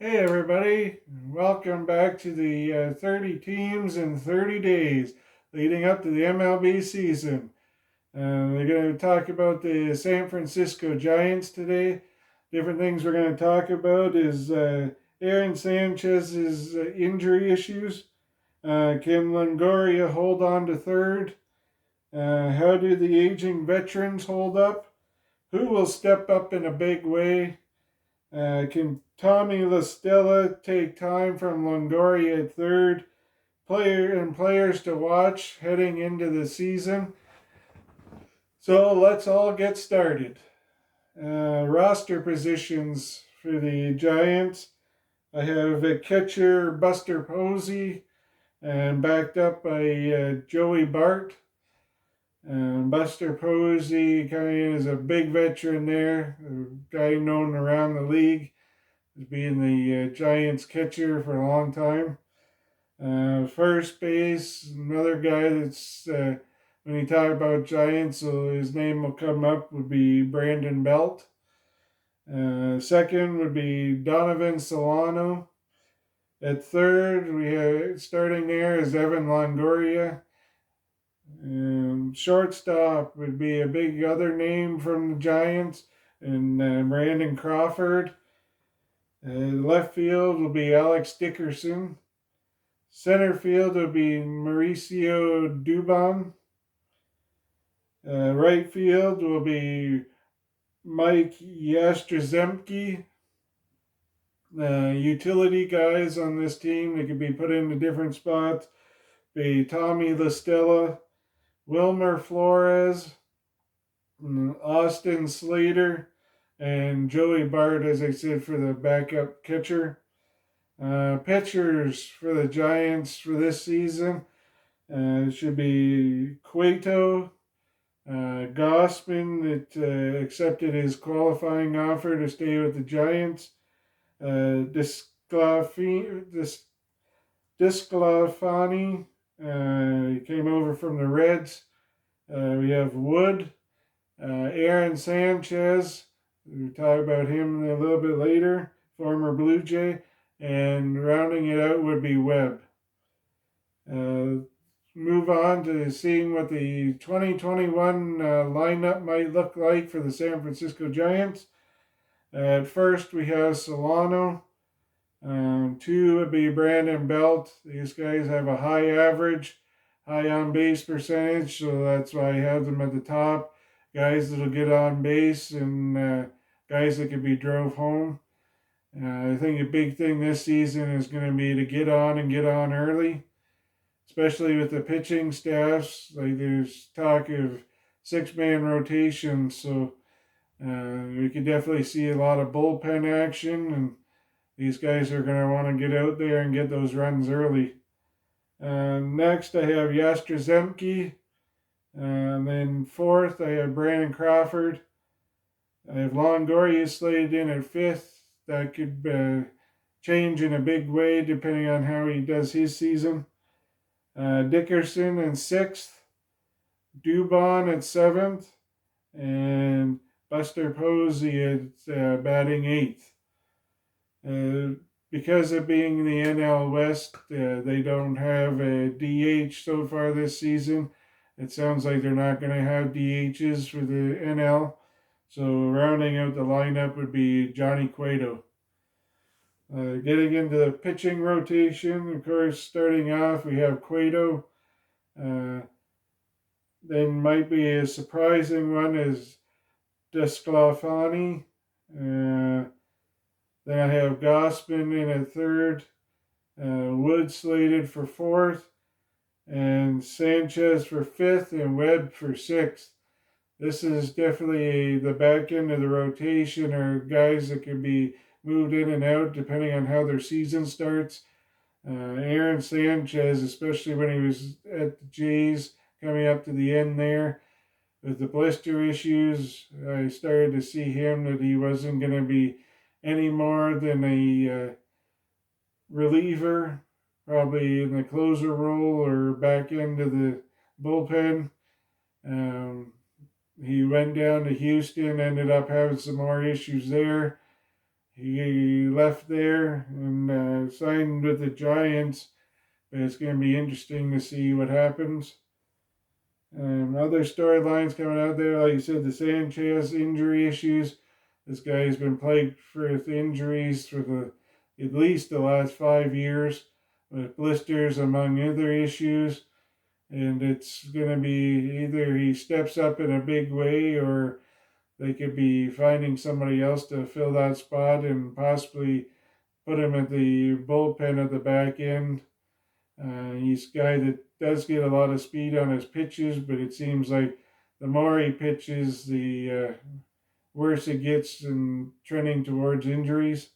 Hey everybody, welcome back to the 30 teams in 30 days leading up to the MLB season. We're going to talk about the San Francisco Giants today. Different things we're going to talk about is Aaron Sanchez's injury issues. Can Longoria hold on to third? How do the aging veterans hold up? Who will step up in a big way? Can Tommy La Stella take time from Longoria at third? Players to watch heading into the season. So let's all get started. Roster positions for the Giants. I have a catcher Buster Posey and backed up by Joey Bart. Buster Posey kind of is a big veteran there, a guy known around the league as being the Giants catcher for a long time. First base, another guy that's, when you talk about Giants, so his name will come up, would be Brandon Belt. Second would be Donovan Solano. At third, we have starting there is Evan Longoria. Shortstop would be a big other name from the Giants, and Brandon Crawford. Left field will be Alex Dickerson. Center field will be Mauricio Dubon. Right field will be Mike Yastrzemski. Utility guys on this team that could be put into different spots be Tommy La Stella, Wilmer Flores, Austin Slater, and Joey Bart, as I said, for the backup catcher. Pitchers for the Giants for this season should be Cueto, Gausman that accepted his qualifying offer to stay with the Giants, Disclafani he came over from the Reds. We have Wood, Aaron Sanchez. We'll talk about him a little bit later, former Blue Jay. And rounding it out would be Webb. Move on to seeing what the 2021 lineup might look like for the San Francisco Giants. At first, we have Solano. Two would be Brandon Belt. These guys have a high average, high on base percentage, so that's why I have them at the top. Guys that'll get on base and guys that could be drove home. I think a big thing this season is going to be to get on and get on early, especially with the pitching staffs. Like there's talk of 6-man rotations, so we could definitely see a lot of bullpen action, and these guys are going to want to get out there and get those runs early. Next, I have Yastrzemski. Then fourth, I have Brandon Crawford. I have Longoria slated in at fifth. That could change in a big way depending on how he does his season. Dickerson in sixth. Dubon at seventh. And Buster Posey at batting eighth. Because of being in the NL West, they don't have a DH so far this season. It sounds like they're not going to have DHs for the NL. So rounding out the lineup would be Johnny Cueto. Getting into the pitching rotation, of course, starting off, we have Cueto. Then might be a surprising one is Desclafani. Then I have Gausman in at third. Wood slated for fourth. And Sanchez for fifth and Webb for sixth. This is definitely the back end of the rotation, or guys that can be moved in and out depending on how their season starts. Aaron Sanchez, especially when he was at the Jays, coming up to the end there with the blister issues, I started to see him that he wasn't going to be any more than a reliever, probably in the closer role or back end of the bullpen. He went down to Houston, ended up having some more issues there. he left there and signed with the Giants, but it's going to be interesting to see what happens. Other storylines coming out there, like you said, the Sanchez injury issues. This guy's been plagued with injuries for at least the last 5 years, with blisters among other issues. And it's going to be either he steps up in a big way, or they could be finding somebody else to fill that spot and possibly put him at the bullpen at the back end. He's a guy that does get a lot of speed on his pitches, but it seems like the more he pitches, the worse it gets and trending towards injuries.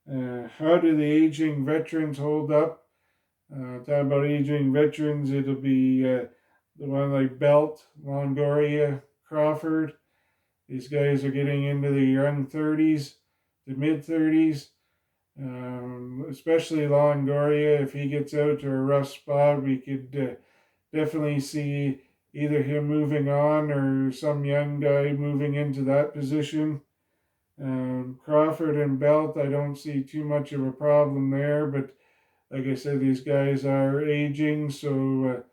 How do the aging veterans hold up? Talking about aging veterans, it'll be the one like Belt, Longoria, Crawford. These guys are getting into the young 30s to mid 30s. Especially Longoria, if he gets out to a rough spot, we could definitely see either him moving on or some young guy moving into that position. Crawford and Belt, I don't see too much of a problem there, but like I said, these guys are aging, so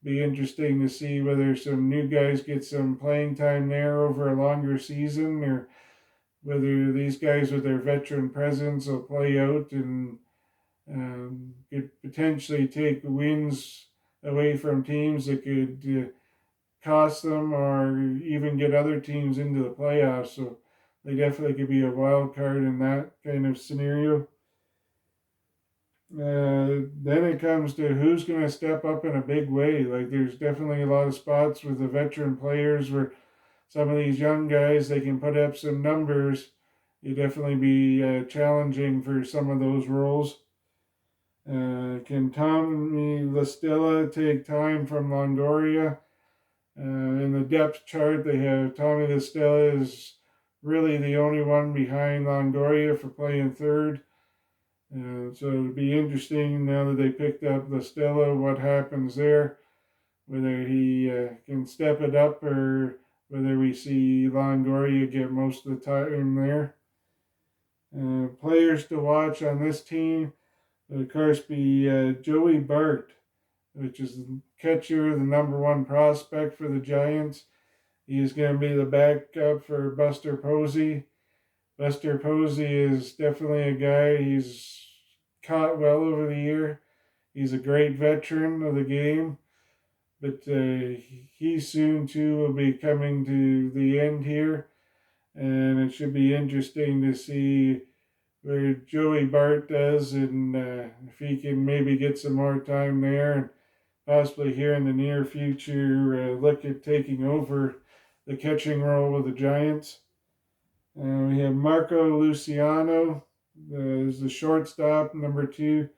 be interesting to see whether some new guys get some playing time there over a longer season, or whether these guys with their veteran presence will play out and could potentially take wins away from teams that could cost them or even get other teams into the playoffs. So they definitely could be a wild card in that kind of scenario. Then it comes to who's going to step up in a big way. Like there's definitely a lot of spots with the veteran players where some of these young guys, they can put up some numbers. It'd definitely be challenging for some of those roles. Can Tommy La Stella take time from Longoria? In the depth chart, they have Tommy La Stella is really the only one behind Longoria for playing third. So it'll be interesting now that they picked up La Stella, what happens there, whether he can step it up or whether we see Longoria get most of the time there. Players to watch on this team would, of course, be Joey Bart, which is the catcher, the number one prospect for the Giants. He is going to be the backup for Buster Posey. Buster Posey is definitely a guy, he's caught well over the year. He's a great veteran of the game, but he soon too will be coming to the end here, and it should be interesting to see where Joey Bart does and if he can maybe get some more time there and possibly here in the near future look at taking over the catching role with the Giants. We have Marco Luciano as the shortstop, number 2.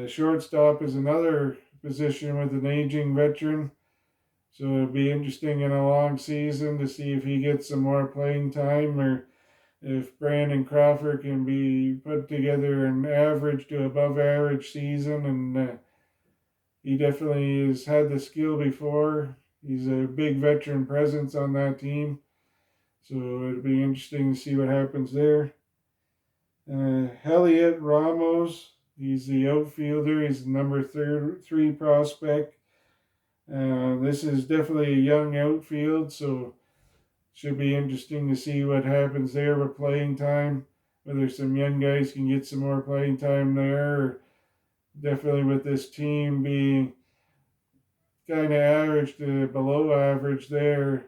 Shortstop is another position with an aging veteran, so it'll be interesting in a long season to see if he gets some more playing time or if Brandon Crawford can be put together an average to above average season. And he definitely has had the skill before. He's a big veteran presence on that team, so it'll be interesting to see what happens there. Heliot Ramos, he's the outfielder. He's the number 3 prospect. This is definitely a young outfield, so should be interesting to see what happens there with playing time. Whether some young guys can get some more playing time there, or definitely with this team being kind of average to below average there,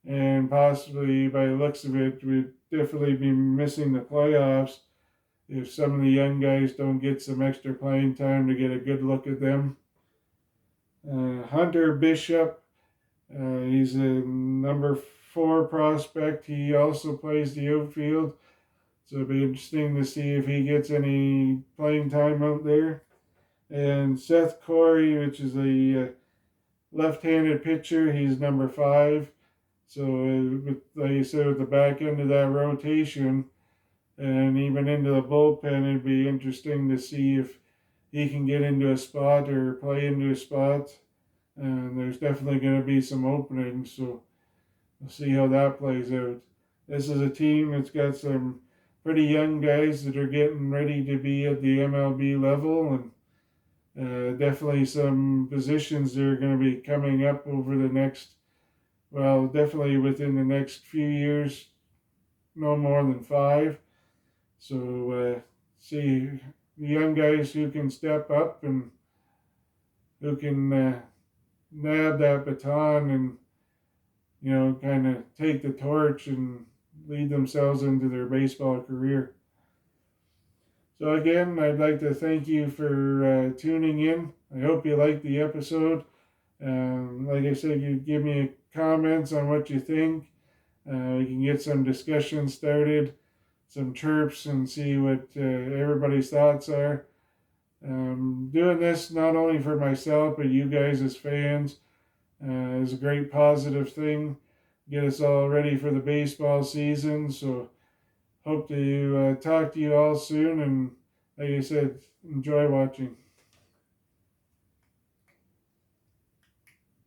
and possibly by the looks of it, we'd definitely be missing the playoffs if some of the young guys don't get some extra playing time to get a good look at them. Hunter Bishop, he's a number 4 prospect. He also plays the outfield, so it'll be interesting to see if he gets any playing time out there. And Seth Corey, which is a left-handed pitcher, he's number 5. So, like you said, at the back end of that rotation, and even into the bullpen, it'd be interesting to see if he can get into a spot or play into a spot. And there's definitely going to be some openings, so we'll see how that plays out. This is a team that's got some pretty young guys that are getting ready to be at the MLB level, and definitely some positions that are going to be coming up over the next, well, definitely within the next few years, no more than 5. So see the young guys who can step up and who can nab that baton and kind of take the torch and lead themselves into their baseball career. So again, I'd like to thank you for tuning in. I hope you liked the episode. Like I said, you give me comments on what you think. We can get some discussion started, some chirps, and see what everybody's thoughts are. Doing this not only for myself, but you guys as fans is a great positive thing. Get us all ready for the baseball season. So hope to talk to you all soon. And like I said, enjoy watching.